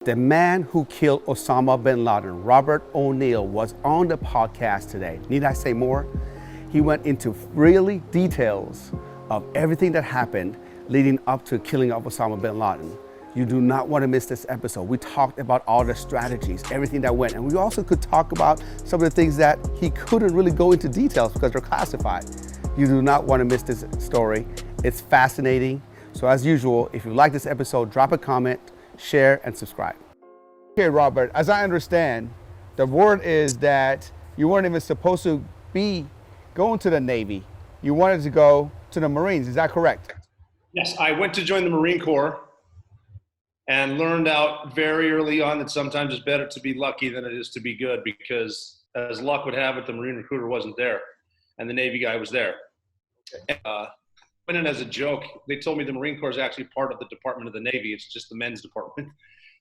The man who killed Osama Bin Laden, Robert O'Neill, was on the podcast today. Need I say more? He went into really details of everything that happened leading up to killing of Osama Bin Laden. You do not want to miss this episode. We talked about all the strategies, everything that went, and we also could talk about some of the things that he couldn't really go into details because they're classified. You do not want to miss this story. It's fascinating. So as usual, if you like this episode, drop a comment, share, and subscribe. Okay, Robert, as I understand, the word is that you weren't even supposed to be going to the Navy. You wanted to go to the Marines. Is that correct? Yes, I went to join the Marine Corps and learned out very early on that sometimes it's better to be lucky than it is to be good, because as luck would have it, the Marine recruiter wasn't there and the Navy guy was there. Went in as a joke. They told me the Marine Corps is actually part of the Department of the Navy. It's just the men's department.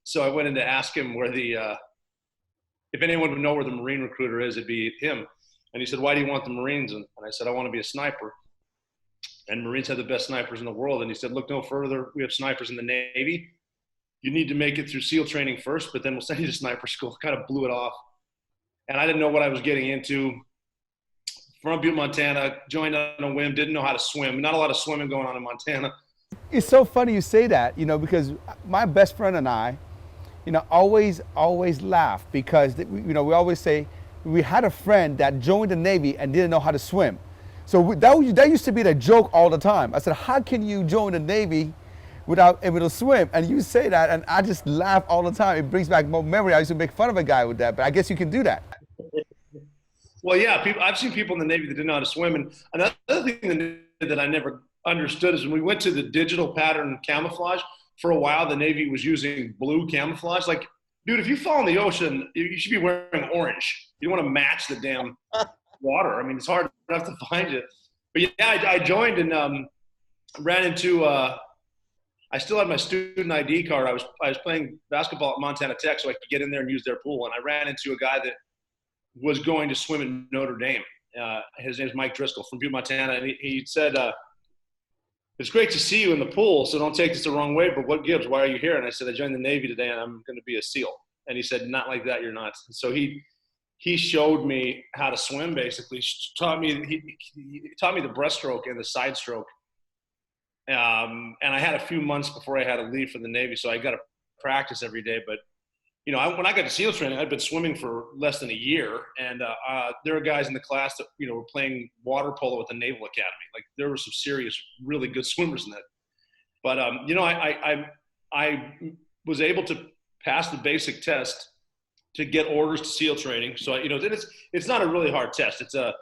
So I went in to ask him where if anyone would know where the Marine recruiter is, it'd be him. And he said, "Why do you want the Marines?" And I said, "I want to be a sniper." And Marines have the best snipers in the world. And he said, "Look no further. We have snipers in the Navy. You need to make it through SEAL training first, but then we'll send you to sniper school." Kind of blew it off. And I didn't know what I was getting into. From Butte, Montana, joined on a whim, didn't know how to swim. Not a lot of swimming going on in Montana. It's so funny you say that, because my best friend and I, always laugh because, we always say we had a friend that joined the Navy and didn't know how to swim. So that used to be the joke all the time. I said, how can you join the Navy without able to swim? And you say that, and I just laugh all the time. It brings back more memory. I used to make fun of a guy with that, but I guess you can do that. Well, yeah, I've seen people in the Navy that didn't know how to swim. And another thing that I never understood is when we went to the digital pattern camouflage, for a while the Navy was using blue camouflage. Like, dude, if you fall in the ocean, you should be wearing orange. You don't want to match the damn water. I mean, it's hard enough to find you. But yeah, I joined and ran into I still had my student ID card. I was playing basketball at Montana Tech so I could get in there and use their pool. And I ran into a guy that was going to swim at Notre Dame. His name's Mike Driscoll from Butte, Montana. And he said, "It's great to see you in the pool, so don't take this the wrong way, but what gives? Why are you here?" And I said, "I joined the Navy today and I'm going to be a SEAL." And he said, "Not like that, you're not." So he showed me how to swim, basically. He taught me the breaststroke and the side stroke. And I had a few months before I had to leave for the Navy, so I got to practice every day. But when I got to SEAL training, I'd been swimming for less than a year, and there were guys in the class that were playing water polo at the Naval Academy. Like, there were some serious, really good swimmers in that. But I was able to pass the basic test to get orders to SEAL training. So it's not a really hard test. It's a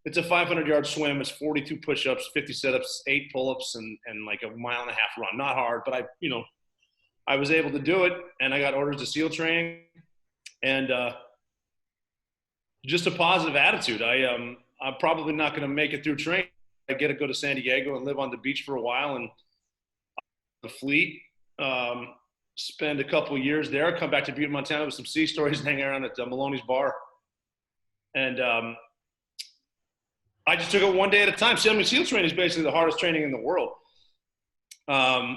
500-yard swim. It's 42 push-ups, 50 sit-ups, 8 pull-ups, and like a 1.5 mile run. Not hard, but I was able to do it, and I got orders to SEAL training, and just a positive attitude. I'm probably not going to make it through training. I get to go to San Diego and live on the beach for a while, and the fleet, spend a couple of years there, come back to Butte, Montana with some sea stories and hang around at Maloney's Bar. And I just took it one day at a time. SEAL training is basically the hardest training in the world.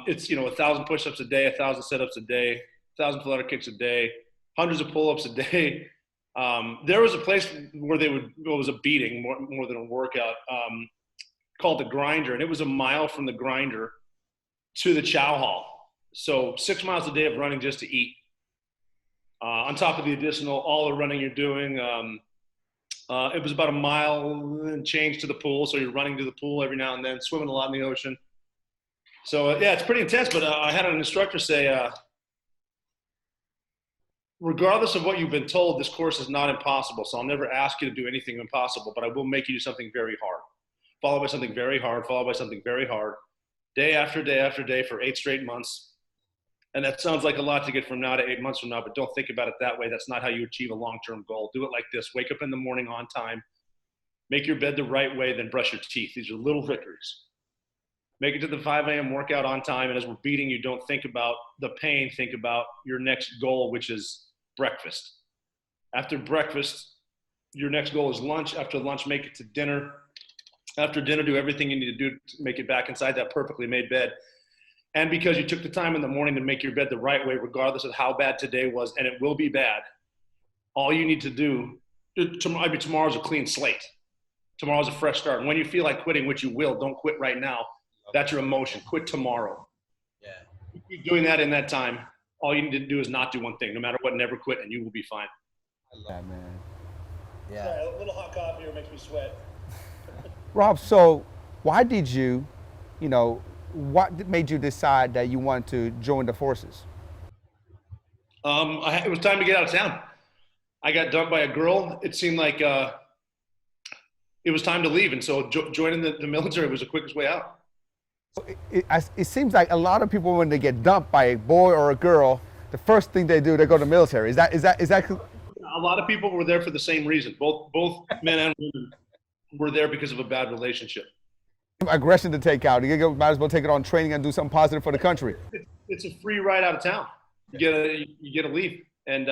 It's 1,000 push-ups a day, 1,000 sit-ups a day, 1,000 flutter kicks a day, hundreds of pull-ups a day. There was a place where it was a beating more than a workout, called the Grinder, and it was a mile from the Grinder to the Chow Hall. So 6 miles a day of running just to eat. On top of the additional, all the running you're doing. It was about a mile and change to the pool, so you're running to the pool every now and then, swimming a lot in the ocean. So, yeah, it's pretty intense, but I had an instructor say, regardless of what you've been told, this course is not impossible, so I'll never ask you to do anything impossible, but I will make you do something very hard, followed by something very hard, followed by something very hard, day after day after day for 8 straight months. And that sounds like a lot to get from now to 8 months from now, but don't think about it that way. That's not how you achieve a long-term goal. Do it like this. Wake up in the morning on time, make your bed the right way, then brush your teeth. These are little victories. Make it to the 5 a.m. workout on time, and as we're beating you, don't think about the pain. Think about your next goal, which is breakfast. After breakfast, your next goal is lunch. After lunch, make it to dinner. After dinner, do everything you need to do to make it back inside that perfectly made bed. and because you took the time in the morning to make your bed the right way, regardless of how bad today was, and it will be bad. All you need to do, tomorrow's a clean slate. Tomorrow's a fresh start. And when you feel like quitting, which you will, don't quit right now. That's your emotion. Quit tomorrow. Yeah. You keep doing that in that time. All you need to do is not do one thing. No matter what, never quit, and you will be fine. I love that, man. Yeah. Sorry, a little hot coffee here makes me sweat. Rob, so why did you, what made you decide that you wanted to join the forces? It was time to get out of town. I got dumped by a girl. It seemed like it was time to leave, and so joining the military was the quickest way out. It seems like a lot of people, when they get dumped by a boy or a girl, the first thing they do, they go to the military. Is that? A lot of people were there for the same reason. Both men and women were there because of a bad relationship. Aggression to take out. You might as well take it on training and do something positive for the country. It's a free ride out of town. You get to leave and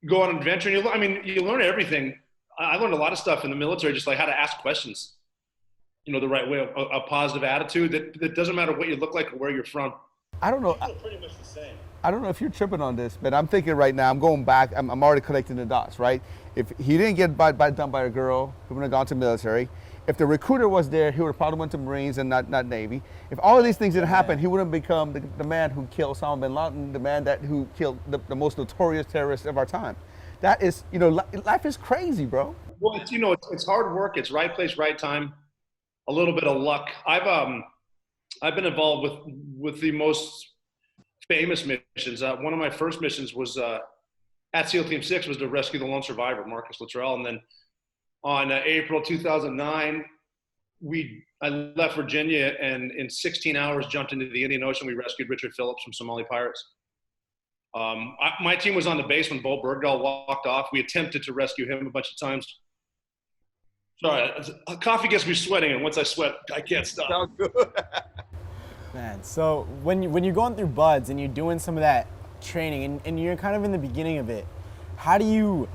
go on an adventure. And you learn everything. I learned a lot of stuff in the military, just like how to ask questions, the right way, a positive attitude that doesn't matter what you look like or where you're from. I don't know. People are pretty much the same. I don't know if you're tripping on this, but I'm thinking right now, I'm going back, I'm already connecting the dots, right? If he didn't get dumped by a girl, he wouldn't have gone to military. If the recruiter was there, he would have probably went to Marines and not Navy. If all of these things didn't happen, he wouldn't become the man who killed Osama Bin Laden, the man who killed the most notorious terrorist of our time. That is, life is crazy, bro. Well, it's hard work. It's right place, right time. A little bit of luck. I've been involved with the most famous missions. One of my first missions was at SEAL Team 6 was to rescue the lone survivor, Marcus Luttrell. And then on April 2009, I left Virginia and in 16 hours jumped into the Indian Ocean. We rescued Richard Phillips from Somali pirates. My team was on the base when Bo Bergdahl walked off. We attempted to rescue him a bunch of times. Sorry, coffee gets me sweating, and once I sweat, I can't stop. Sounds good. Man, so when you're going through BUDS and you're doing some of that training and you're kind of in the beginning of it, how do you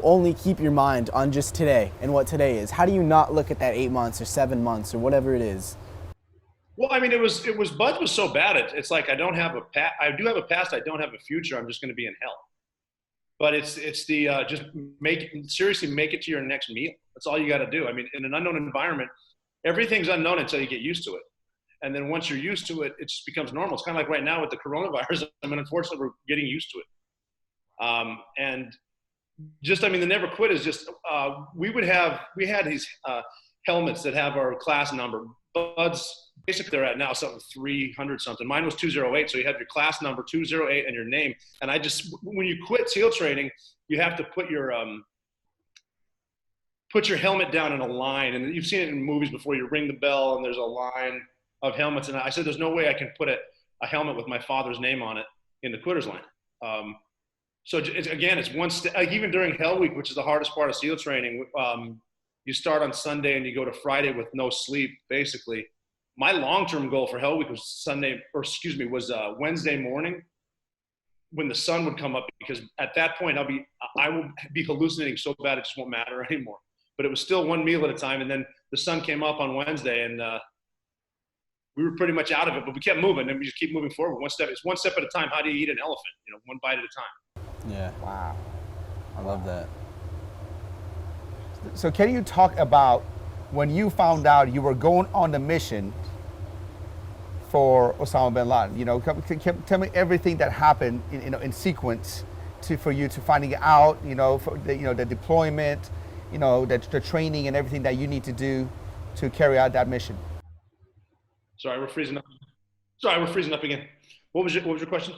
only keep your mind on just today and what today is? How do you not look at that 8 months or 7 months or whatever it is? Well, BUDS was so bad. It's like I do have a past, I don't have a future. I'm just going to be in hell. But it's the just make it to your next meal. That's all you got to do. In an unknown environment, everything's unknown until you get used to it. And then once you're used to it, it just becomes normal. It's kind of like right now with the coronavirus. Unfortunately, we're getting used to it. And just, the never quit is just, we had these helmets that have our class number. BUDS, basically they're at now something 300 something. Mine was 208. So you have your class number 208 and your name. And when you quit SEAL training, you have to put your helmet down in a line. And you've seen it in movies before. You ring the bell and there's a line of helmets. And I said, there's no way I can put a helmet with my father's name on it in the quitter's line. So it's one step. Like even during Hell Week, which is the hardest part of SEAL training, you start on Sunday and you go to Friday with no sleep, basically. My long-term goal for Hell Week was Wednesday morning when the sun would come up, because at that point I will be hallucinating so bad it just won't matter anymore. But it was still one meal at a time, and then the sun came up on Wednesday, and we were pretty much out of it, but we kept moving, and we just keep moving forward. It's one step at a time. How do you eat an elephant? One bite at a time. Yeah. Wow. I love that. So can you talk about when you found out you were going on the mission for Osama Bin Laden? Tell me everything that happened in sequence for you to finding out, the deployment, the training and everything that you need to do to carry out that mission. Sorry, we're freezing up again. What was your question?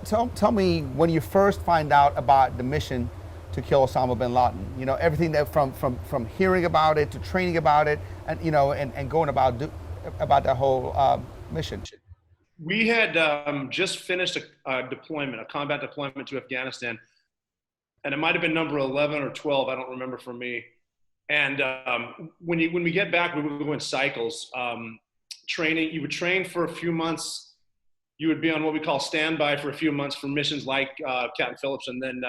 Tell me when you first find out about the mission to kill Osama Bin Laden. Everything that from hearing about it to training about it, and and going about that whole mission. We had just finished a combat deployment to Afghanistan, and it might have been number 11 or 12. I don't remember for me. And when we get back, we would go in cycles. Training, you would train for a few months. You would be on what we call standby for a few months for missions like Captain Phillips, and then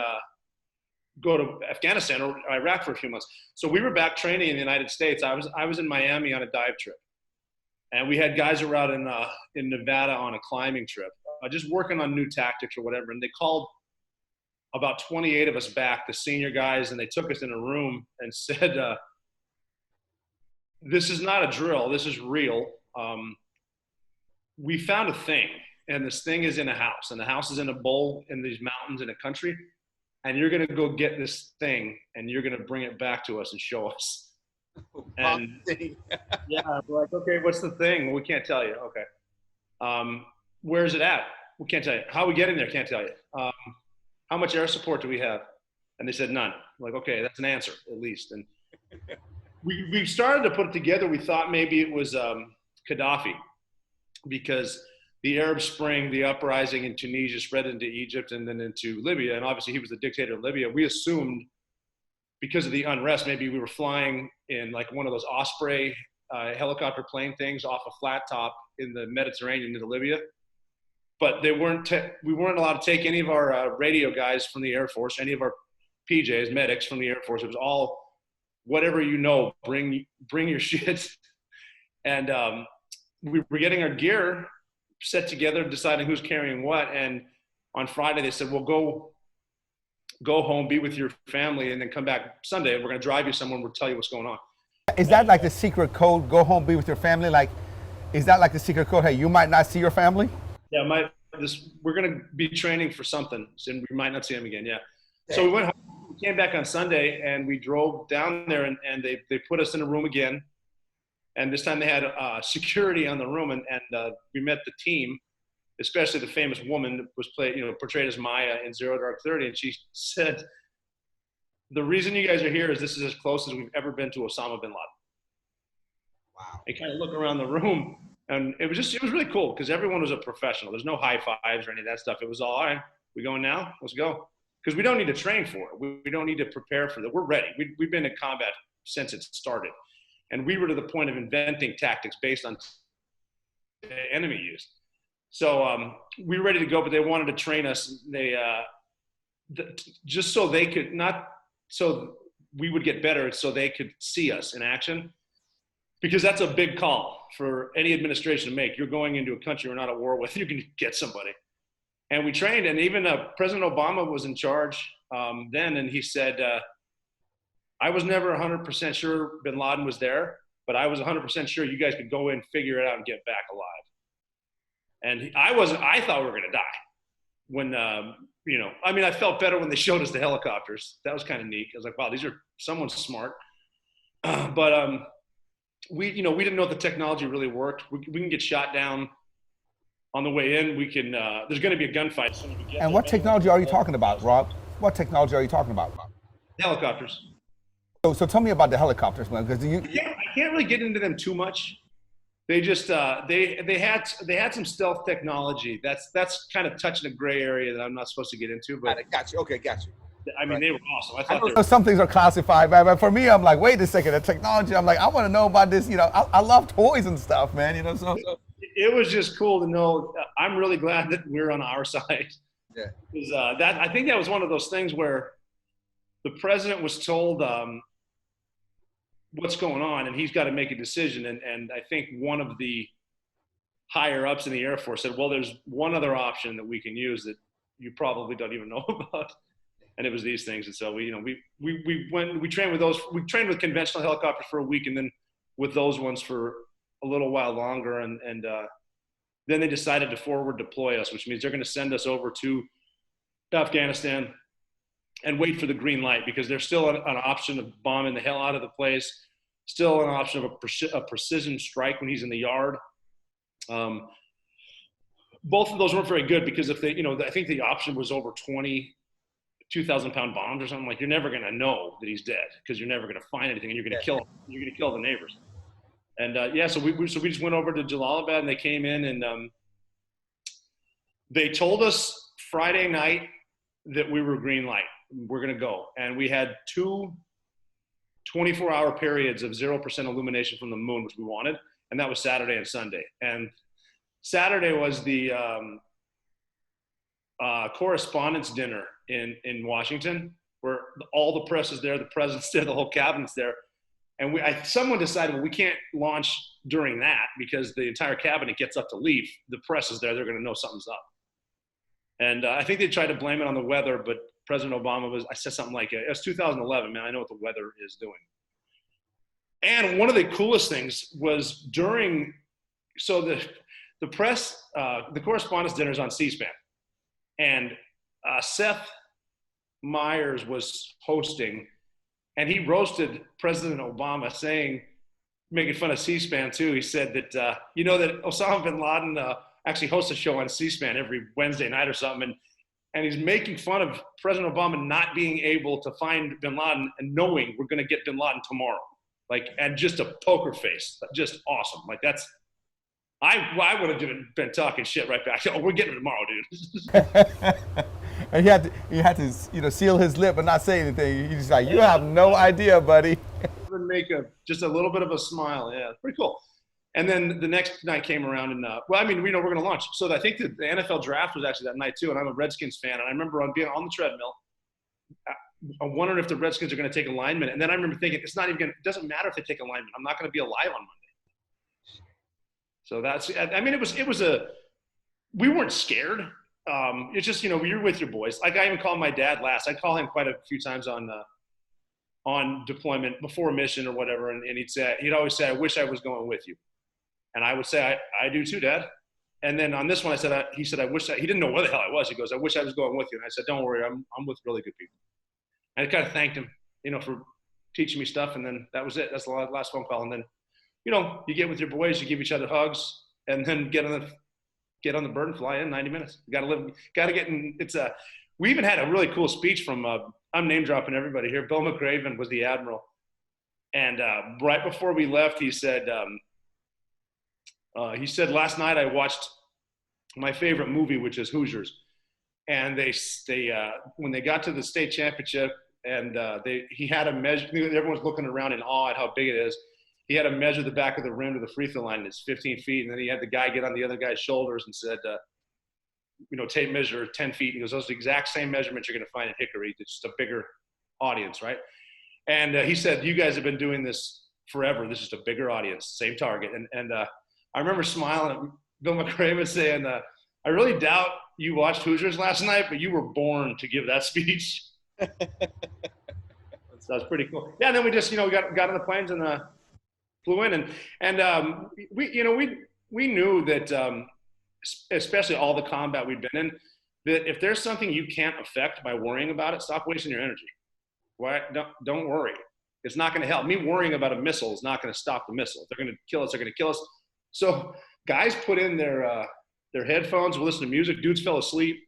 go to Afghanistan or Iraq for a few months. So we were back training in the United States. I was in Miami on a dive trip. And we had guys around in Nevada on a climbing trip, just working on new tactics or whatever. And they called about 28 of us back, the senior guys, and they took us in a room and said, this is not a drill. This is real. We found a thing, and this thing is in a house, and the house is in a bowl in these mountains in a country, and you're going to go get this thing, and you're going to bring it back to us and show us. And yeah, we're like, okay, what's the thing? Well, we can't tell you. Okay. Where's it at? We can't tell you. How are we getting there? Can't tell you. How much air support do we have? And they said none. We're like, okay, that's an answer at least. And we started to put it together. We thought maybe it was Gaddafi, because the Arab Spring, the uprising in Tunisia spread into Egypt and then into Libya. And obviously he was the dictator of Libya. We assumed because of the unrest, maybe we were flying in like one of those Osprey helicopter plane things off a flat top in the Mediterranean into Libya. But we weren't allowed to take any of our radio guys from the Air Force, any of our PJs, medics from the Air Force. It was all, whatever you know, bring your shit. And we were getting our gear set together, deciding who's carrying what. And on Friday they said, well, go home, be with your family, and then come back Sunday. We're going to drive you somewhere and we'll tell you what's going on. Is that like the secret code? Go home, be with your family. Like, is that like the secret code? Hey, you might not see your family. Yeah, we're going to be training for something, and we might not see them again. Yeah. So we went home, we came back on Sunday, and we drove down there, and they put us in a room again. And this time they had security on the room, and we met the team, especially the famous woman that was portrayed as Maya in Zero Dark 30. And she said, the reason you guys are here is this is as close as we've ever been to Osama Bin Laden. Wow. And kind of look around the room, and it was really cool because everyone was a professional. There's no high fives or any of that stuff. It was all right, we going now? Let's go. Because we don't need to train for it. We don't need to prepare for that. We're ready. We've been in combat since it started. And we were to the point of inventing tactics based on the enemy used. So we were ready to go, but they wanted to train us. They just so they could not, so we would get better, so they could see us in action. Because that's a big call for any administration to make. You're going into a country we're not at war with. You can get somebody. And we trained, and even President Obama was in charge then, and he said, I was never 100% sure Bin Laden was there, but I was 100% sure you guys could go in, figure it out, and get back alive. And I thought we were going to die when, I felt better when they showed us the helicopters. That was kind of neat. I was like, wow, someone's smart. But we didn't know the technology really worked. We can get shot down on the way in. We can, there's going to be a gunfight as soon as we get And there. what technology are you talking about, Rob? What technology are you talking about? Helicopters. So tell me about the helicopters, man, because I can't really get into them too much. They just they had some stealth technology. That's kind of touching a gray area that I'm not supposed to get into. But Got you. Okay, got you. I mean, they were awesome. I I thought know some things are classified, man, but for me, I'm like, wait a second, the technology. I'm like, I want to know about this. I love toys and stuff, man. So it was just cool to know. I'm really glad that we're on our side. Yeah. Because I think that was one of those things where the president was told what's going on, and he's got to make a decision. And I think one of the higher ups in the Air Force said, well, there's one other option that we can use that you probably don't even know about. And it was these things. And so we trained with those. We trained with conventional helicopters for a week, and then with those ones for a little while longer. And then they decided to forward deploy us, which means they're going to send us over to Afghanistan and wait for the green light, because there's still an option of bombing the hell out of the place. Still an option of a precision strike when he's in the yard. Both of those weren't very good, because if they, I think the option was over 20 2,000-pound bombs or something. Like, you're never going to know that he's dead, because you're never going to find anything, and you're going to kill the neighbors. And so we just went over to Jalalabad, and they came in, and they told us Friday night that we were green light. We're going to go. And we had 2 24-hour periods of 0% illumination from the moon, which we wanted. And that was Saturday and Sunday. And Saturday was the correspondence dinner in Washington, where all the press is there, the president's there, the whole cabinet's there. And someone decided, well, we can't launch during that because the entire cabinet gets up to leave. The press is there. They're going to know something's up. And I think they tried to blame it on the weather, but President Obama I said something like, it was 2011, man, I know what the weather is doing. And one of the coolest things was so the press, the correspondence dinner is on C-SPAN. And Seth Meyers was hosting, and he roasted President Obama, making fun of C-SPAN too. He said that, that Osama Bin Laden actually hosts a show on C-SPAN every Wednesday night or something. And he's making fun of President Obama not being able to find Bin Laden and knowing we're going to get Bin Laden tomorrow. And just a poker face, just awesome. I would have been talking shit right back. Oh, we're getting him tomorrow, dude. And he had to, seal his lip and not say anything. He's like, you have no idea, buddy. Make just a little bit of a smile. Yeah, pretty cool. And then the next night came around, and we're going to launch. So I think the NFL draft was actually that night too. And I'm a Redskins fan, and I remember being on the treadmill. I'm wondering if the Redskins are going to take a lineman. And then I remember thinking, it doesn't matter if they take a lineman. I'm not going to be alive on Monday. So we weren't scared. It's just, you're with your boys. I even called my dad last. I'd call him quite a few times on deployment before a mission or whatever. And he'd always say, I wish I was going with you. And I would say, I do too, Dad. And then on this one, he said, he didn't know where the hell I was. He goes, I wish I was going with you. And I said, don't worry, I'm with really good people. And I kind of thanked him, for teaching me stuff. And then that was it. That's the last phone call. And then, you get with your boys, you give each other hugs, and then get on the bird and fly in 90 minutes. You got to get in. We even had a really cool speech from, I'm name dropping everybody here. Bill McRaven was the admiral. And right before we left, he said, last night I watched my favorite movie, which is Hoosiers. And they when they got to the state championship, and he had to measure, everyone's looking around in awe at how big it is. He had to measure the back of the rim to the free throw line, and it's 15 feet. And then he had the guy get on the other guy's shoulders and said, tape measure 10 feet. He goes, those are the exact same measurements you're going to find in Hickory. It's just a bigger audience, right? And he said, you guys have been doing this forever. This is a bigger audience, same target. And I remember smiling at Bill McRaven saying, I really doubt you watched Hoosiers last night, but you were born to give that speech. So that was pretty cool. Yeah, and then we just, we got on the planes and flew in. And we knew that, especially all the combat we'd been in, that if there's something you can't affect by worrying about it, stop wasting your energy. Why? Don't worry. It's not going to help. Me worrying about a missile is not going to stop the missile. If they're going to kill us, they're going to kill us. So guys put in their headphones, will listen to music. Dudes fell asleep.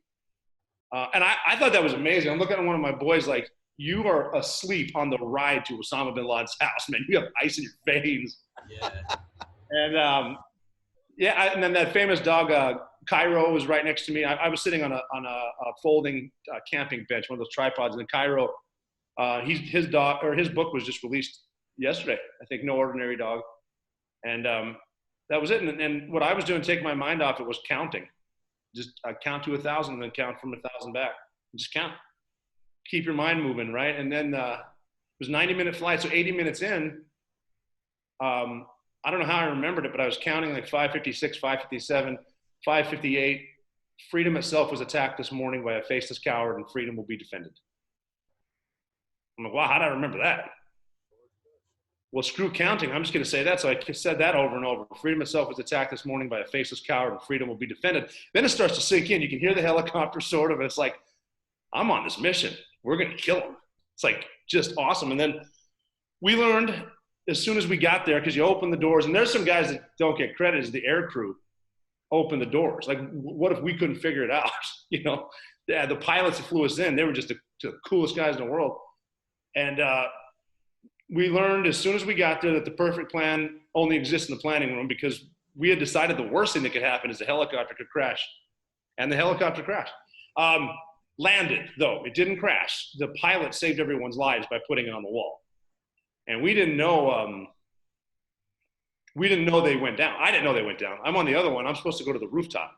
And I thought that was amazing. I'm looking at one of my boys like, you are asleep on the ride to Osama Bin Laden's house, man. You have ice in your veins. Yeah. And and then that famous dog, Cairo, was right next to me. I was sitting on a folding camping bench, one of those tripods. And then Cairo, his book was just released yesterday. I think No Ordinary Dog. And that was it. And what I was doing, take my mind off it, was counting. Just count to 1,000 and then count from 1,000 back. Just count. Keep your mind moving, right? And then it was 90-minute flight, so 80 minutes in. I don't know how I remembered it, but I was counting like 556, 557, 558. Freedom itself was attacked this morning by a faceless coward, and freedom will be defended. I'm like, wow, how did I remember that? Well, screw counting. I'm just going to say that. So I said that over and over. Freedom itself was attacked this morning by a faceless coward, and freedom will be defended. Then it starts to sink in. You can hear the helicopter sort of, and it's like, I'm on this mission. We're going to kill him. It's like just awesome. And then we learned as soon as we got there, because you open the doors, and there's some guys that don't get credit, is the air crew open the doors. Like, what if we couldn't figure it out? Yeah, the pilots that flew us in, they were just the coolest guys in the world. And we learned as soon as we got there that the perfect plan only exists in the planning room, because we had decided the worst thing that could happen is the helicopter could crash. And the helicopter crashed. Landed, though. It didn't crash. The pilot saved everyone's lives by putting it on the wall. And we didn't know they went down. I didn't know they went down. I'm on the other one. I'm supposed to go to the rooftop.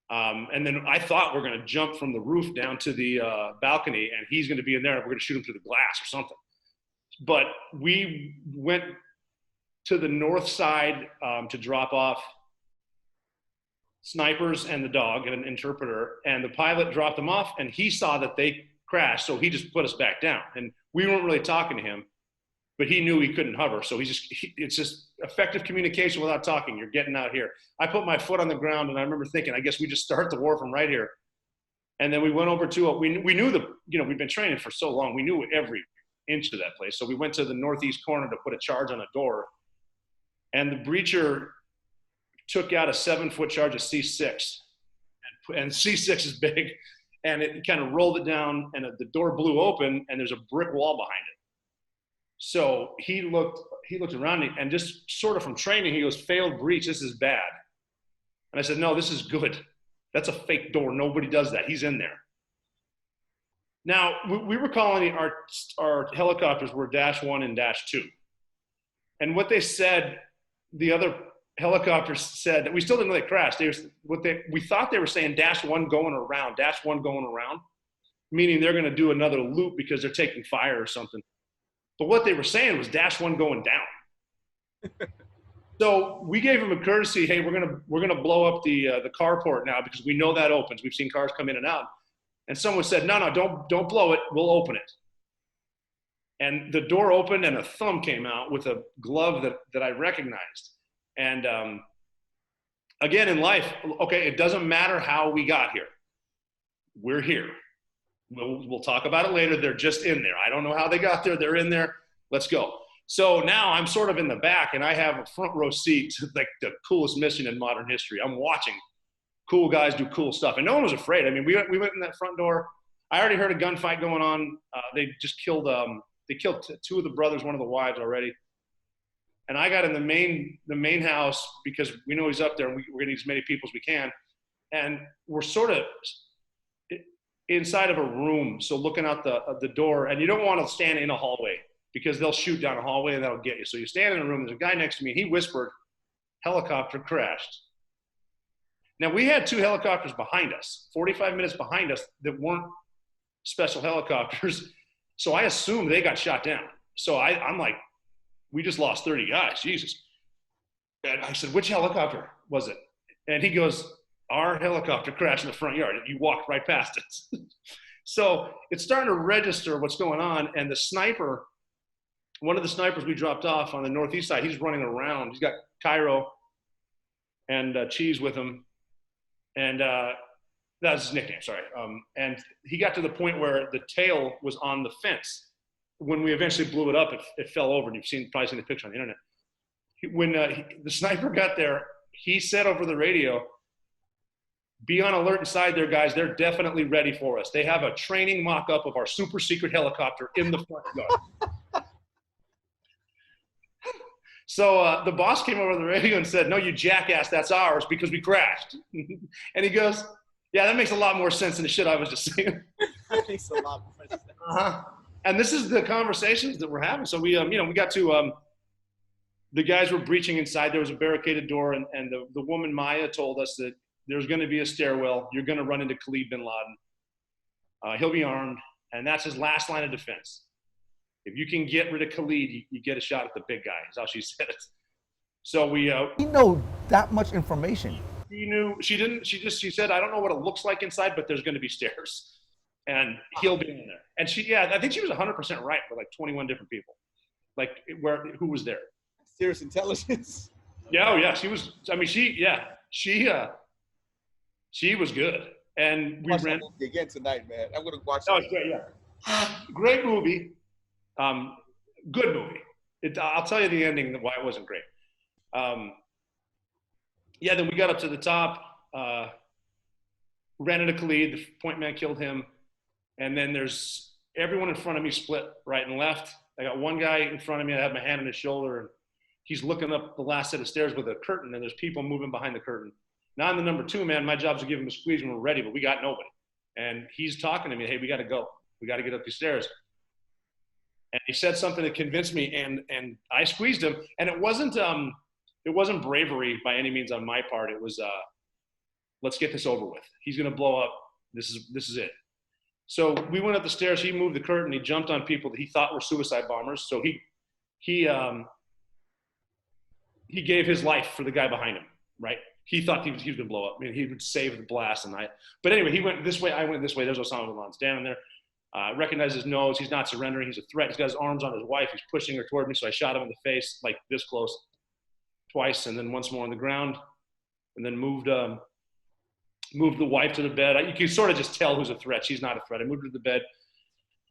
And then I thought we're going to jump from the roof down to the balcony, and he's going to be in there, and we're going to shoot him through the glass or something. but we went to the north side to drop off snipers and the dog and an interpreter, and the pilot dropped them off, and he saw that they crashed, so he just put us back down. And we weren't really talking to him, but he knew he couldn't hover, so it's just effective communication without talking. You're getting out here. I put my foot on the ground, and I remember thinking, I guess we just start the war from right here. And then we went over to we knew we'd been training for so long, we knew every inch of that place. So we went to the northeast corner to put a charge on a door, and the breacher took out a 7-foot charge of C6, and C6 is big, and it kind of rolled it down, and the door blew open, and there's a brick wall behind it. So he looked around me, and just sort of from training, he goes, "Failed breach, this is bad." And I said, "No, this is good. That's a fake door. Nobody does that. He's in there." Now, we were calling our helicopters were Dash 1 and Dash 2. And what they said, the other helicopters said, that we still didn't know they crashed. We thought they were saying Dash 1 going around, Dash 1 going around, meaning they're going to do another loop because they're taking fire or something. But what they were saying was Dash 1 going down. So we gave them a courtesy. Hey, we're gonna blow up the carport now because we know that opens. We've seen cars come in and out. And someone said, no, don't blow it. We'll open it. And the door opened, and a thumb came out with a glove that I recognized. And again, in life, okay, it doesn't matter how we got here. We're here. We'll talk about it later. They're just in there. I don't know how they got there. They're in there. Let's go. So now I'm sort of in the back, and I have a front row seat to like the coolest mission in modern history. I'm watching cool guys do cool stuff, and no one was afraid. I mean, we went in that front door. I already heard a gunfight going on. They just killed two of the brothers, one of the wives already. And I got in the main house because we know he's up there, and we're getting as many people as we can. And we're sort of inside of a room, so looking out the door, and you don't want to stand in a hallway because they'll shoot down a hallway and that'll get you. So you stand in a room, there's a guy next to me, he whispered, "Helicopter crashed." Now we had 2 helicopters behind us, 45 minutes behind us, that weren't special helicopters. So I assumed they got shot down. So I'm like, we just lost 30 guys, Jesus. And I said, "Which helicopter was it?" And he goes, "Our helicopter crashed in the front yard. You walked right past it." So it's starting to register what's going on. And the sniper, one of the snipers we dropped off on the northeast side, he's running around. He's got Cairo and Cheese with him. And that's his nickname, sorry. And he got to the point where the tail was on the fence. When we eventually blew it up, it fell over. And you've probably seen the picture on the internet. When the sniper got there, he said over the radio, "Be on alert inside there, guys. They're definitely ready for us. They have a training mock-up of our super secret helicopter in the front yard." So the boss came over the radio and said, "No, you jackass, that's ours because we crashed." And he goes, "Yeah, that makes a lot more sense than the shit I was just saying." That makes a lot more sense. And this is the conversations that we're having. So we got to, the guys were breaching inside. There was a barricaded door, and the woman Maya told us that there's going to be a stairwell. You're going to run into Khalid bin Laden. He'll be armed, and that's his last line of defense. If you can get rid of Khalid, you get a shot at the big guy, is how she said it. So we know that much information. She knew. She didn't. She said, "I don't know what it looks like inside, but there's going to be stairs, and he'll be in there." And I think she was 100% right for like 21 different people, like who was there. Serious intelligence. Yeah, oh yeah, she was. I mean, she was good, and we ran again tonight, man. I'm gonna watch. Oh, it's great, yeah. Great movie. Good movie. I'll tell you the ending why it wasn't great. Yeah, then we got up to the top, ran into Khalid, the point man killed him, and then there's everyone in front of me split right and left. I got one guy in front of me, I have my hand on his shoulder, and he's looking up the last set of stairs with a curtain, and there's people moving behind the curtain. Now I'm the number 2 man, my job's to give him a squeeze when we're ready, but we got nobody. And he's talking to me, "Hey, we gotta go. We gotta get up these stairs." And he said something that convinced me, and I squeezed him. And it wasn't bravery by any means on my part. It was, let's get this over with. He's gonna blow up. This is it. So we went up the stairs. He moved the curtain. He jumped on people that he thought were suicide bombers. So he gave his life for the guy behind him, right? He thought he was going to blow up. I mean, he would save the blast. But anyway, he went this way. I went this way. There's Osama Bin Laden standing there. Recognized his nose. He's not surrendering. He's a threat. He's got his arms on his wife. He's pushing her toward me. So I shot him in the face, like this close, twice, and then once more on the ground, and then moved the wife to the bed. You can sort of just tell who's a threat. She's not a threat. I moved her to the bed.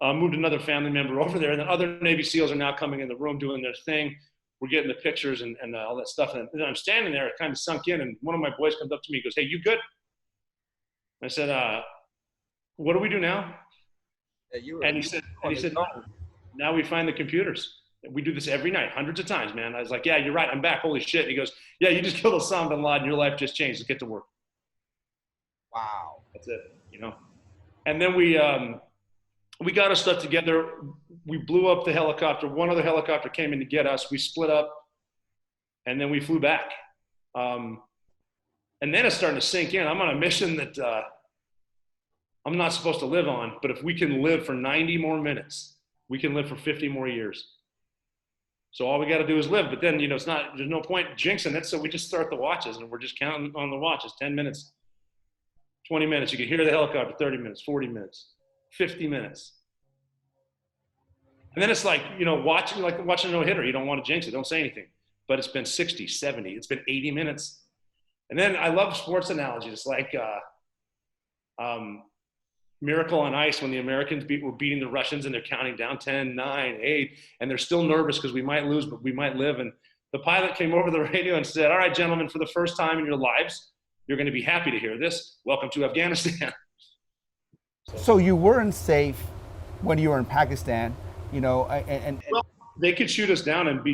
Moved another family member over there, and then other Navy SEALs are now coming in the room doing their thing. We're getting the pictures and all that stuff. And then I'm standing there, it kind of sunk in, and one of my boys comes up to me and goes, "Hey, you good?" I said, "What do we do now?" Yeah, And he said, "No, now we find the computers. We do this every night, hundreds of times, man." I was like, "Yeah, you're right. I'm back. Holy shit." And he goes, "Yeah, you just killed Osama Bin Laden. Your life just changed. Let's get to work." Wow. That's it, you know? And then we got our stuff together. We blew up the helicopter. One other helicopter came in to get us. We split up, and then we flew back. And then it's starting to sink in. I'm on a mission that I'm not supposed to live on, but if we can live for 90 more minutes, we can live for 50 more years. So all we got to do is live. But then, there's no point jinxing it. So we just start the watches, and we're just counting on the watches. 10 minutes, 20 minutes. You can hear the helicopter, 30 minutes, 40 minutes, 50 minutes. And then it's like, watching a no-hitter. You don't want to jinx it. Don't say anything. But it's been 60, 70. It's been 80 minutes. And then I love sports analogies like Miracle on Ice when the Americans were beating the Russians and they're counting down 10, 9, 8, and they're still nervous because we might lose, but we might live. And the pilot came over the radio and said, "All right, gentlemen, for the first time in your lives, you're going to be happy to hear this. Welcome to Afghanistan." So you weren't safe when you were in Pakistan, and Well, they could shoot us down and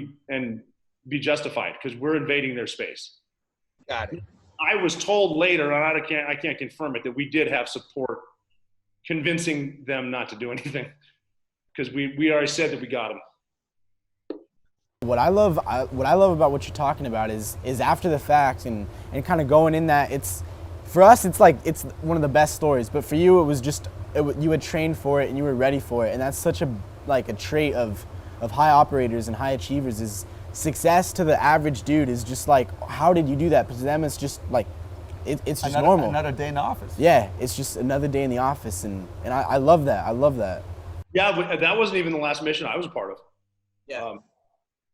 be justified because we're invading their space. Got it. I was told later, and I can't confirm it, that we did have support convincing them not to do anything because we already said that we got them. What I love about what you're talking about is after the fact and kind of going in that for us it's one of the best stories, but for you it was just you had trained for it and you were ready for it, and that's such a trait of high operators and high achievers. Is success to the average dude is just like, how did you do that? But to them it's just like it's just normal. Another day in the office. Yeah, it's just another day in the office, and I love that. I love that. Yeah, but that wasn't even the last mission I was a part of. Yeah.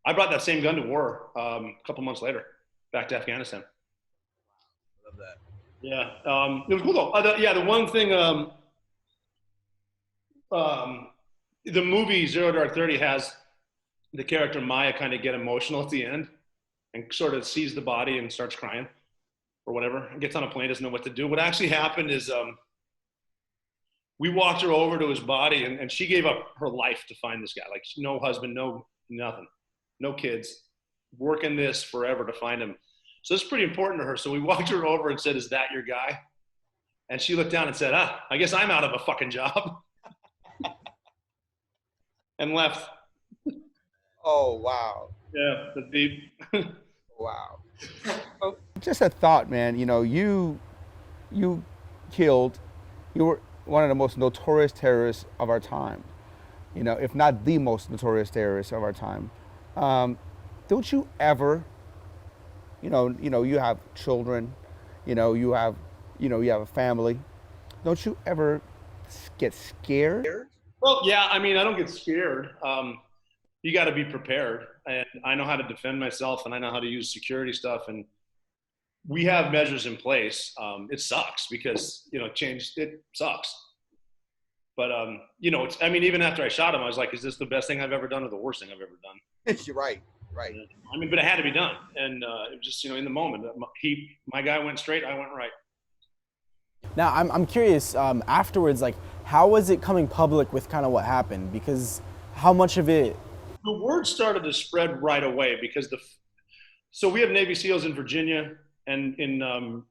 I brought that same gun to war a couple months later, back to Afghanistan. Love that. Yeah, it was cool though. The one thing, the movie Zero Dark 30 has the character Maya kind of get emotional at the end and sort of sees the body and starts crying or whatever, and gets on a plane, doesn't know what to do. What actually happened is we walked her over to his body, and she gave up her life to find this guy. Like, no husband, no nothing, no kids, working this forever to find him. So it's pretty important to her. So we walked her over and said, "Is that your guy?" And she looked down and said, "I guess I'm out of a fucking job." And left. Oh, wow. Yeah, the deep. Wow. Just a thought, man. You were one of the most notorious terrorists of our time. If not the most notorious terrorist of our time. Don't you ever, you have children, you have a family. Don't you ever get scared? Well, yeah, I mean, I don't get scared. You got to be prepared, and I know how to defend myself, and I know how to use security stuff, and we have measures in place. It sucks because it sucks, but even after I shot him, I was like, "Is this the best thing I've ever done, or the worst thing I've ever done?" You're right. I mean, but it had to be done, and it was just in the moment. My guy went straight, I went right. Now I'm curious. Afterwards, how was it coming public with kind of what happened? Because how much of it? The word started to spread right away because so we have Navy SEALs in Virginia and in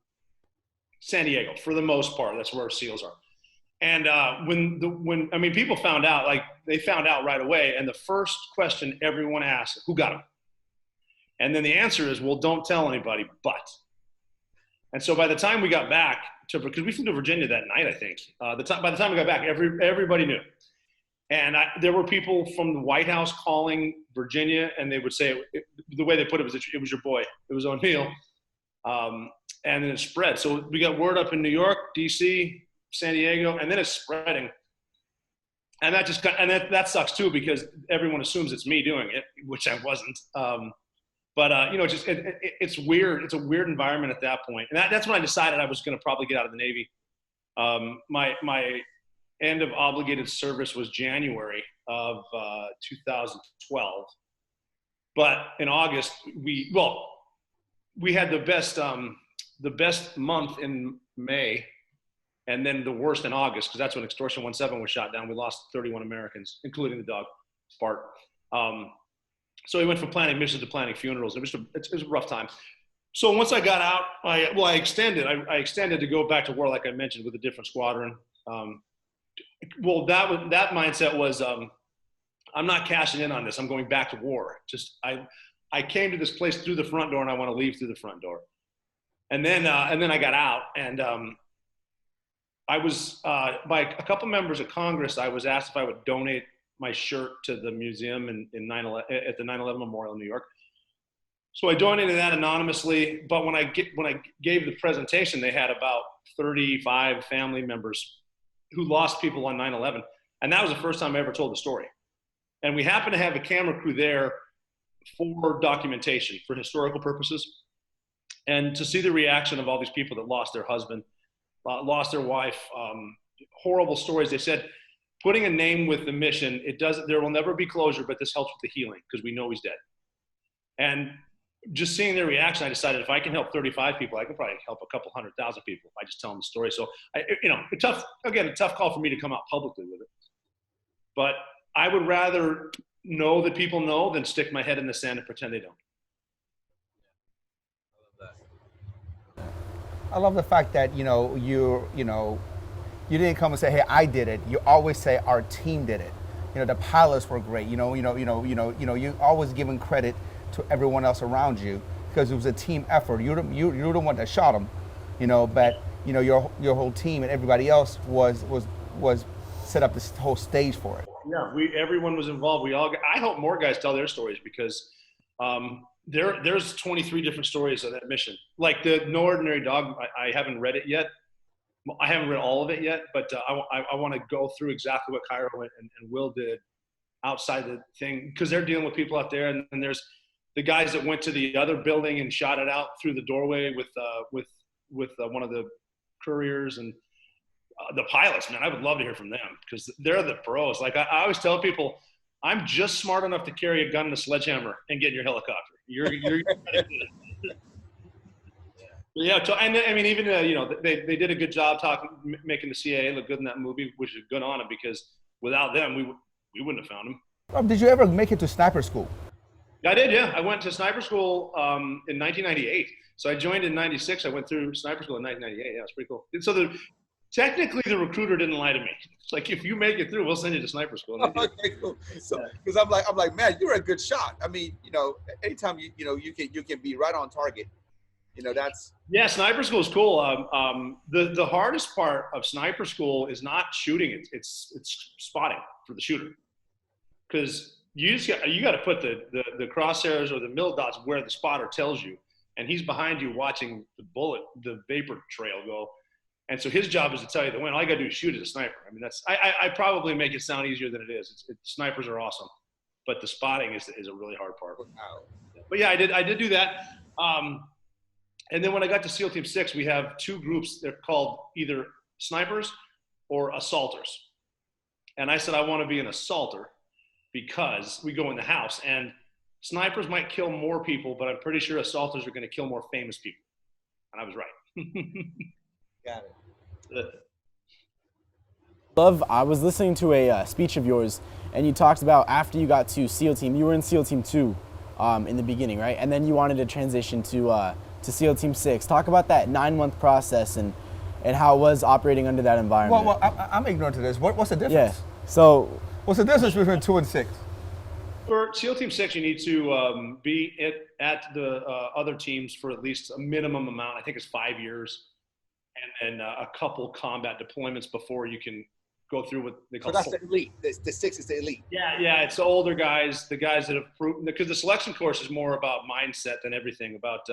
San Diego for the most part. That's where our SEALs are. And when people found out, they found out right away. And the first question everyone asked, "Who got him?" And then the answer is, "Well, don't tell anybody, but." And so by the time we got back, because we flew to Virginia that night, I think. By the time we got back, everybody knew. And there were people from the White House calling Virginia, and they would say, the way they put it was, it was your boy. It was O'Neill. And then it spread. So we got word up in New York, D.C., San Diego, and then it's spreading. And that sucks too, because everyone assumes it's me doing it, which I wasn't. It's weird. It's a weird environment at that point. And that's when I decided I was going to probably get out of the Navy. My end of obligated service was January of 2012. But in August, we had the best month in May, and then the worst in August, because that's when Extortion 17 was shot down. We lost 31 Americans, including the dog, Bart. So we went from planning missions to planning funerals. It was a rough time. So once I got out, I extended. I extended to go back to war, like I mentioned, with a different squadron. That mindset was, I'm not cashing in on this. I'm going back to war. I came to this place through the front door, and I want to leave through the front door. And then I got out, and I was by a couple members of Congress. I was asked if I would donate my shirt to the museum at the 9/11 Memorial in New York. So I donated that anonymously. But when I gave the presentation, they had about 35 family members who lost people on 9/11, and that was the first time I ever told the story. And we happened to have a camera crew there for documentation, for historical purposes, and to see the reaction of all these people that lost their husband, lost their wife, horrible stories. They said, putting a name with the mission, there will never be closure, but this helps with the healing because we know he's dead. And just seeing their reaction, I decided if I can help 35 people, I can probably help a couple 100,000 people if I just tell them the story. So, a tough call for me to come out publicly with it. But I would rather know that people know than stick my head in the sand and pretend they don't. I love the fact that you didn't come and say, "Hey, I did it." You always say, "Our team did it." The pilots were great. You always giving credit to everyone else around you because it was a team effort. You're the one that shot them, but your whole team and everybody else was set up this whole stage for it. Yeah, everyone was involved. I hope more guys tell their stories because there's 23 different stories of that mission. Like the No Ordinary Dog, I haven't read it yet. I haven't read all of it yet, but I want to go through exactly what Cairo and Will did outside the thing because they're dealing with people out there, and there's the guys that went to the other building and shot it out through the doorway with one of the couriers and the pilots. Man, I would love to hear from them because they're the pros. Like I always tell people, I'm just smart enough to carry a gun and a sledgehammer and get in your helicopter. You're Yeah, and I mean, even they did a good job making the CIA look good in that movie, which is good on it because without them, we wouldn't have found them. Rob, did you ever make it to sniper school? I did, yeah. I went to sniper school in 1998. So I joined in 96. I went through sniper school in 1998. Yeah, it's pretty cool. And so technically, the recruiter didn't lie to me. It's like, if you make it through, we'll send you to sniper school. Okay, cool. So, because I'm like, man, you're a good shot. I mean, anytime you can be right on target. Yeah, sniper school is cool. The hardest part of sniper school is not shooting. It's spotting for the shooter, because you got to put the crosshairs or the mil dots where the spotter tells you, and he's behind you watching the vapor trail go, and so his job is to tell you the win. All you got to do is shoot as a sniper. I mean, I probably make it sound easier than it is. Snipers are awesome, but the spotting is a really hard part. But yeah, I did do that. And then when I got to SEAL Team 6, we have two groups. They're called either snipers or assaulters. And I said, I want to be an assaulter because we go in the house. And snipers might kill more people, but I'm pretty sure assaulters are going to kill more famous people. And I was right. Got it. I was listening to a speech of yours, and you talked about after you got to SEAL Team, you were in SEAL Team 2 in the beginning, right? And then you wanted to transition to SEAL Team 6. Talk about that 9-month process and how it was operating under that environment. Well, I'm ignorant to this. What's the difference? Yeah. So, what's the difference between 2 and 6? For SEAL Team 6, you need to be at the other teams for at least a minimum amount. I think it's 5 years. and then a couple combat deployments before you can go through what they So call. that's the elite. The 6 is the elite. Yeah, it's the older guys, the guys that have proven, because the selection course is more about mindset than everything. About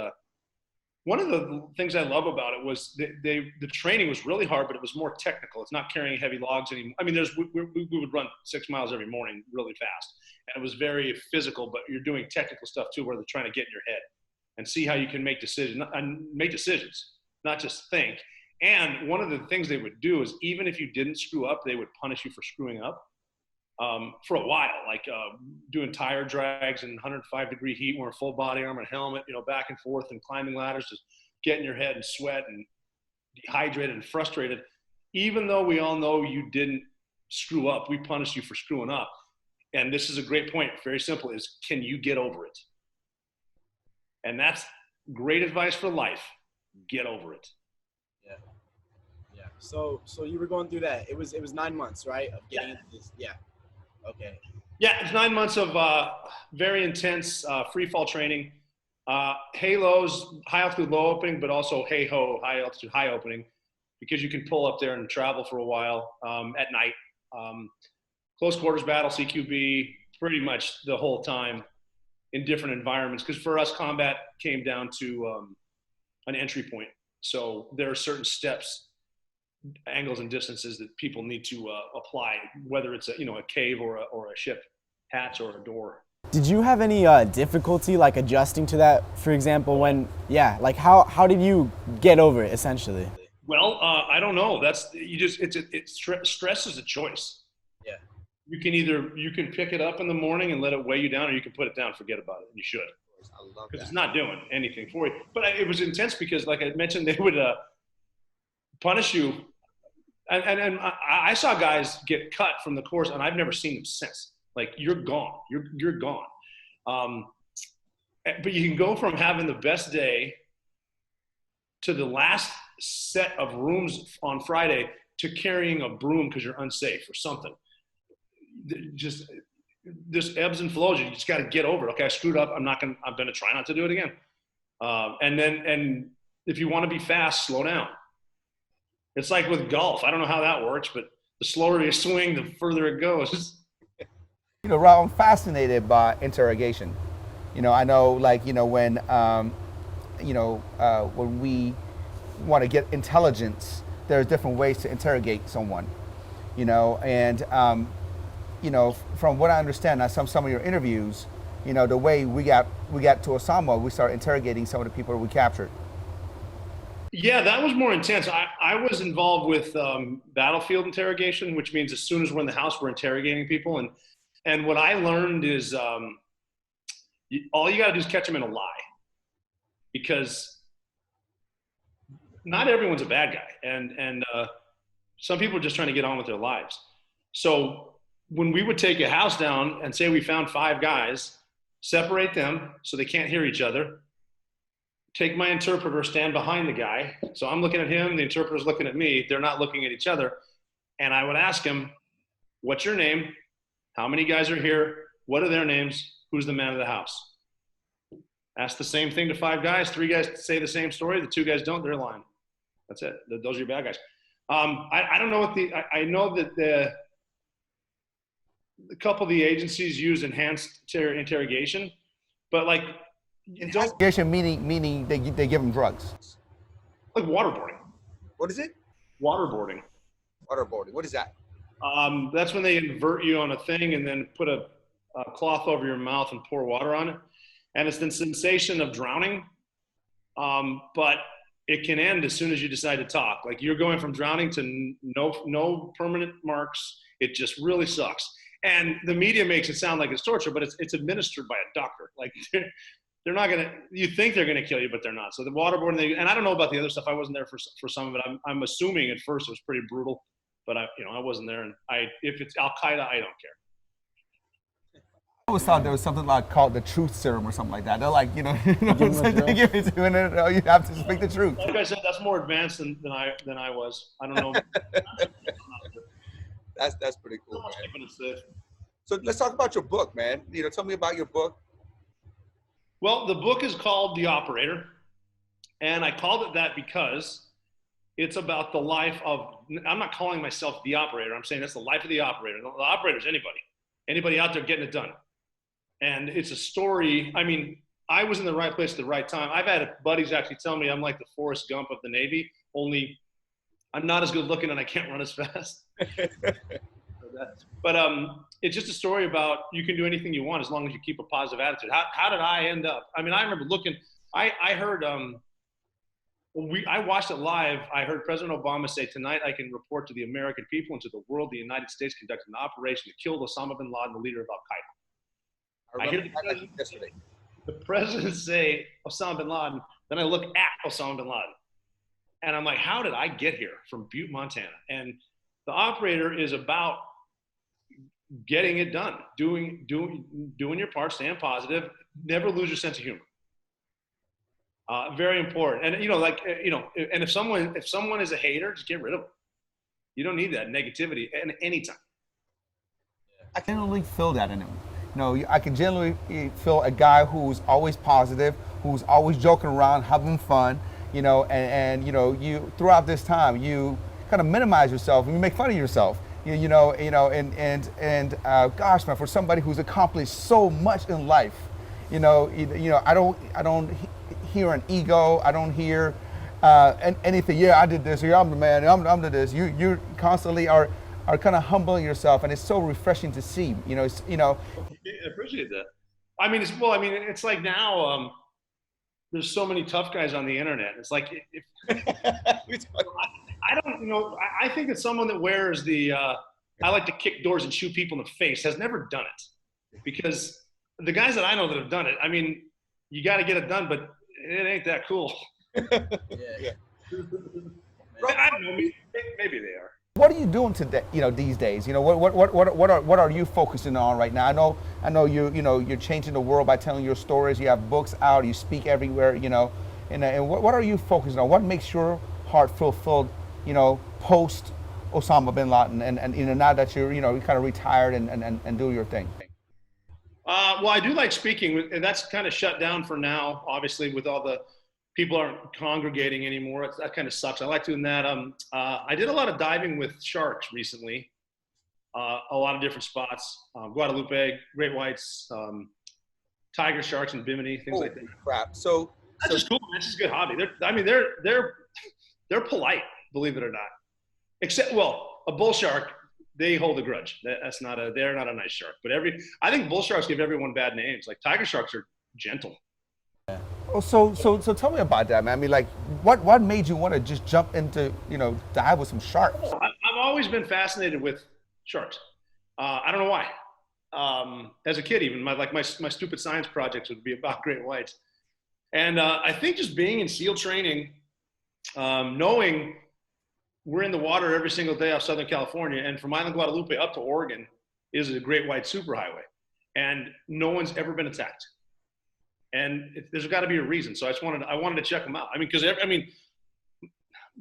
one of the things I love about it was the training was really hard, but it was more technical. It's not carrying heavy logs anymore. I mean, we would run 6 miles every morning really fast, and it was very physical. But you're doing technical stuff too, where they're trying to get in your head and see how you can make decisions, not just think. And one of the things they would do is, even if you didn't screw up, they would punish you for screwing up for a while, like doing tire drags in 105-degree heat, wearing full body armor and helmet, back and forth and climbing ladders, just getting your head and sweat and dehydrated and frustrated. Even though we all know you didn't screw up, we punish you for screwing up. And this is a great point, very simple, is can you get over it? And that's great advice for life. Get over it. Yeah. Yeah. So you were going through that. It was 9 months, right? Of getting into this. Yeah. Okay. Yeah, it's 9 months of very intense free fall training. Hay lows, high altitude low opening, but also hay ho, high altitude high opening, because you can pull up there and travel for a while at night. Close quarters battle, CQB, pretty much the whole time in different environments. Because for us, combat came down to an entry point. So there are certain steps, angles and distances that people need to apply, whether it's a cave or a ship hatch or a door. Did you have any difficulty like adjusting to that? For example, like how did you get over it essentially? Well, I don't know. Stress is a choice. Yeah. You can pick it up in the morning and let it weigh you down, or you can put it down, forget about it, and you should. I love that. Because it's not doing anything for you. But it was intense because, like I mentioned, they would punish you. And I saw guys get cut from the course, and I've never seen them since. Like, you're gone. You're gone. But you can go from having the best day to the last set of rooms on Friday to carrying a broom because you're unsafe or something. Just this ebbs and flows. You just got to get over it. Okay, I screwed up. I'm going to try not to do it again. And if you want to be fast, slow down. It's like with golf. I don't know how that works, but the slower you swing, the further it goes. Rob, I'm fascinated by interrogation. I know, like, when we want to get intelligence, there's different ways to interrogate someone, and from what I understand, some of your interviews, the way we got to Osama, we started interrogating some of the people that we captured. Yeah, that was more intense. I was involved with battlefield interrogation, which means as soon as we're in the house, we're interrogating people. And what I learned is all you got to do is catch them in a lie, because not everyone's a bad guy, and some people are just trying to get on with their lives. So when we would take a house down and say we found 5 guys, separate them so they can't hear each other, take my interpreter, stand behind the guy. So I'm looking at him, the interpreter's looking at me, they're not looking at each other. And I would ask him, what's your name? How many guys are here? What are their names? Who's the man of the house? Ask the same thing to 5 guys. 3 guys say the same story. The 2 guys don't, they're lying. That's it. Those are your bad guys. I don't know I know that a couple of the agencies use enhanced interrogation, but like, Interrogation meaning they give them drugs. like waterboarding. What is it? Waterboarding. Waterboarding. What is that? That's when they invert you on a thing and then put a cloth over your mouth and pour water on it. And it's the sensation of drowning, but it can end as soon as you decide to talk. Like, you're going from drowning to no permanent marks. It just really sucks. And the media makes it sound like it's torture, but it's administered by a doctor. Like, they're not gonna. You think they're gonna kill you, but they're not. So the waterboarding, and I don't know about the other stuff. I wasn't there for some of it. I'm assuming at first it was pretty brutal, but I wasn't there. And if it's Al Qaeda, I don't care. I always thought there was something called the truth serum or something like that. They're like, they give it to you, and then you have to speak the truth. Like I said, that's more advanced than I was. I don't know. That's pretty cool, man. So let's talk about your book, man. Tell me about your book. Well, the book is called The Operator, and I called it that because It's about the life of, I'm not calling myself the operator. I'm saying that's the life of the operator. The operator is anybody out there getting it done. And it's a story. I mean, I was in the right place at the right time. I've had buddies actually tell me I'm like the Forrest Gump of the Navy, only I'm not as good looking and I can't run as fast. But it's just a story about you can do anything you want as long as you keep a positive attitude. How did I end up? I mean, I remember looking, I heard, I watched it live. I heard President Obama say, tonight I can report to the American people and to the world the United States conducted an operation that killed Osama Bin Laden, the leader of Al-Qaeda. I hear the president say Osama Bin Laden, then I look at Osama Bin Laden. And I'm like, how did I get here from Butte, Montana? And the operator is about getting it done, doing your part, staying positive, never lose your sense of humor. Very important. And and if someone is a hater, just get rid of them. You don't need that negativity at any time. I can generally feel that in him. I can generally feel a guy who's always positive, who's always joking around, having fun, and you throughout this time, you kind of minimize yourself and you make fun of yourself. Gosh, man, for somebody who's accomplished so much in life, I don't hear an ego. I don't hear anything. Yeah, I did this. Yeah, I'm the man. I'm the this. You constantly are kind of humbling yourself, and it's so refreshing to see. I appreciate that. I mean, it's like now there's so many tough guys on the internet. It's like I think that someone that wears the I like to kick doors and shoot people in the face has never done it, because the guys that I know that have done it, I mean, you got to get it done, but it ain't that cool. Yeah. Right? I don't know. Maybe they are. What are you doing today? These days. What are you focusing on right now? I know you're changing the world by telling your stories. You have books out. You speak everywhere. And what are you focusing on? What makes your heart fulfilled? Post Osama bin Laden, and now that you're kind of retired and do your thing. Well, I do like speaking, and that's kind of shut down for now. Obviously, with all the people aren't congregating anymore, that kind of sucks. I like doing that. I did a lot of diving with sharks recently. A lot of different spots: Guadalupe, great whites, tiger sharks, and bimini, things like that. Crap! That's just cool. That's just a good hobby. They're polite, believe it or not. Except, a bull shark, they hold a grudge. They're not a nice shark. But I think bull sharks give everyone bad names. Like tiger sharks are gentle. Oh, so tell me about that, man. I mean, like, what made you want to just jump into, dive with some sharks? I've always been fascinated with sharks. I don't know why. As a kid, even my stupid science projects would be about great whites. And I think just being in SEAL training, knowing we're in the water every single day off Southern California, and from Island Guadalupe up to Oregon is a great white superhighway, and no one's ever been attacked. And there's got to be a reason. So I wanted to check them out. I mean, because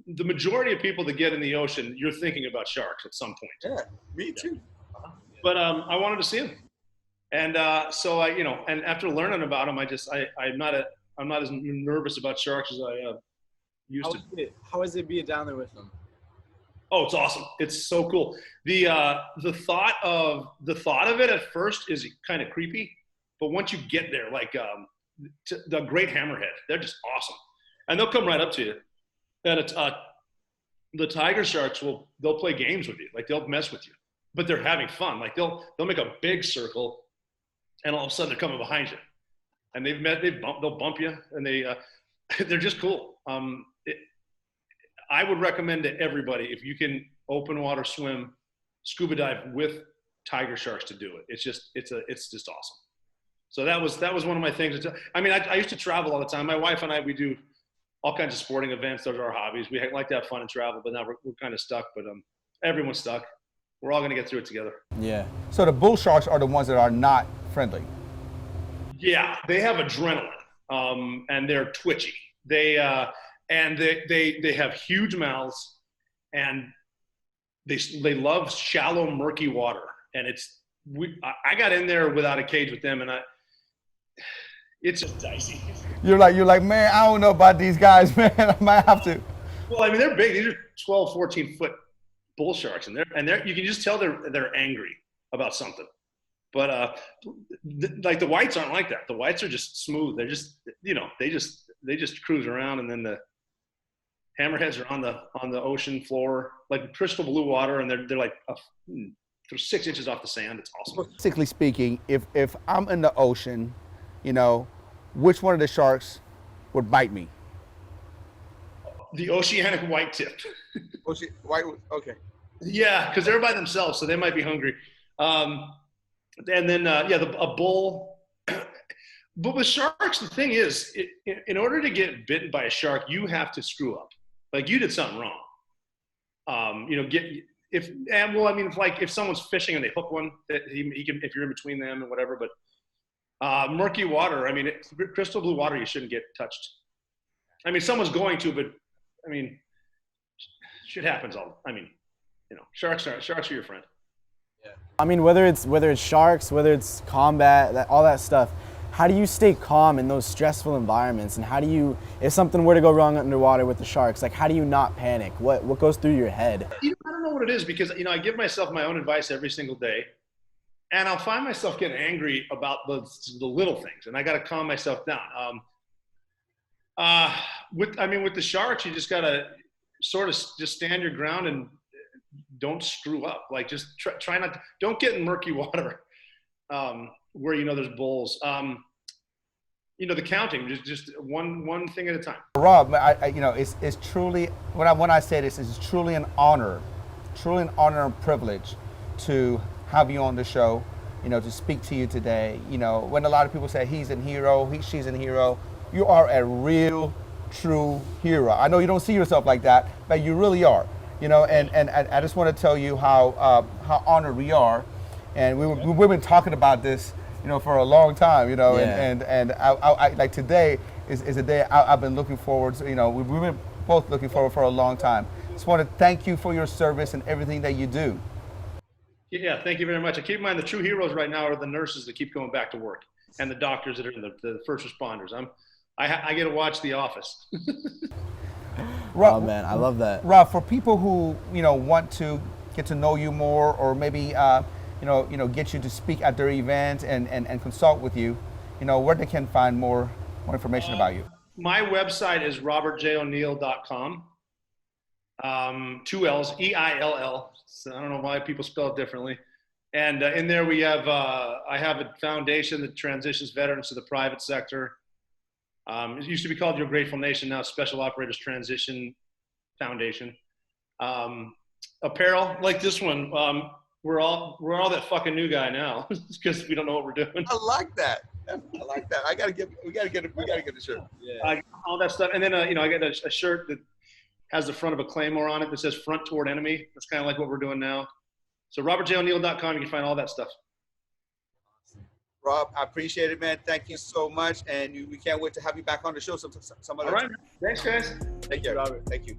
the majority of people that get in the ocean, you're thinking about sharks at some point. Yeah, me too. But I wanted to see them, and so and after learning about them, I'm not as nervous about sharks as I used to. How is it being down there with them? Oh, it's awesome. It's so cool. The thought of it at first is kind of creepy, but once you get there, like the great hammerhead, they're just awesome, and they'll come right up to you. And it's the tiger sharks they'll play games with you, like they'll mess with you, but they're having fun. Like they'll make a big circle, and all of a sudden they're coming behind you, and they'll bump you, and they're just cool. I would recommend to everybody, if you can open water swim, scuba dive with tiger sharks, to do it. It's just awesome. So that was one of my things. I mean, I used to travel all the time. My wife and I, we do all kinds of sporting events. Those are our hobbies. We like to have fun and travel, but now we're kind of stuck. But everyone's stuck. We're all going to get through it together. Yeah. So the bull sharks are the ones that are not friendly. Yeah, they have adrenaline, and they're twitchy. They have huge mouths, and they love shallow, murky water. And I got in there without a cage with them, and it's just dicey. You're like, man, I don't know about these guys, man. I might have to Well, I mean, they're big. These are 12, 14-foot bull sharks, and they're you can just tell they're angry about something. But like the whites aren't like that. The whites are just smooth. They're just, you know, they just cruise around, and then the hammerheads are on the ocean floor, like crystal blue water, and they're like they're 6 inches off the sand. It's awesome. Basically speaking, if I'm in the ocean, you know, which one of the sharks would bite me? The oceanic white tip. White, okay. Yeah, because they're by themselves, so they might be hungry. And then a bull. But with sharks, the thing is, in order to get bitten by a shark, you have to screw up. Like, you did something wrong. You know, if someone's fishing and they hook one, that he can, if you're in between them and whatever. But murky water, I mean, crystal blue water, you shouldn't get touched. I mean, someone's going to, but I mean, shit happens I mean, you know, sharks are your friend. Yeah. I mean, whether it's sharks, whether it's combat, all that stuff, how do you stay calm in those stressful environments? And how do you, if something were to go wrong underwater with the sharks, like, how do you not panic? What goes through your head? You know, I don't know what it is, because, you know, I give myself my own advice every single day, and I'll find myself getting angry about the little things, and I got to calm myself down. With the sharks, you just got to sort of just stand your ground and don't screw up. Like, just try not to, don't get in murky water where, you know, there's bulls. You know, the counting, just one thing at a time. Rob, you know, it's truly, when I say this, it's truly an honor and privilege to have you on the show, you know, to speak to you today. You know, when a lot of people say he's a hero, she's a hero, you are a real, true hero. I know you don't see yourself like that, but you really are. You know, and I just want to tell you how honored we are, and we've been talking about this, you know, for a long time. You know, yeah. and I like today is a day I've been looking forward to. You know, we've been both looking forward for a long time. Just want to thank you for your service and everything that you do. Yeah, thank you very much. I keep in mind the true heroes right now are the nurses that keep going back to work, and the doctors that are the first responders. I get to watch The Office. Rob, oh man, I love that. Rob, for people who, you know, want to get to know you more, or maybe you know get you to speak at their event and consult with you, you know, where they can find more information about you. My website is robertjoneil.com. 2 L's, EILL. So I don't know why people spell it differently. And in there we have, I have a foundation that transitions veterans to the private sector. It used to be called Your Grateful Nation, now Special Operators Transition Foundation. Apparel like this one, we're all that fucking new guy now because we don't know what we're doing. I like that. We gotta get the shirt. Yeah. All that stuff, and then you know, I got a shirt that has the front of a claymore on it that says "Front Toward Enemy." That's kind of like what we're doing now. So robertjoneil.com, you can find all that stuff. Rob, I appreciate it, man. Thank you so much, and we can't wait to have you back on the show some other All right, time. thanks, guys. Thank you, Robert. Thank you.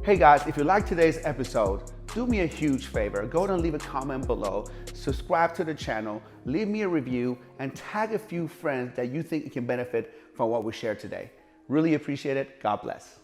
Hey guys, if you liked today's episode, do me a huge favor. Go and leave a comment below, subscribe to the channel, leave me a review, and tag a few friends that you think can benefit from what we shared today. Really appreciate it. God bless.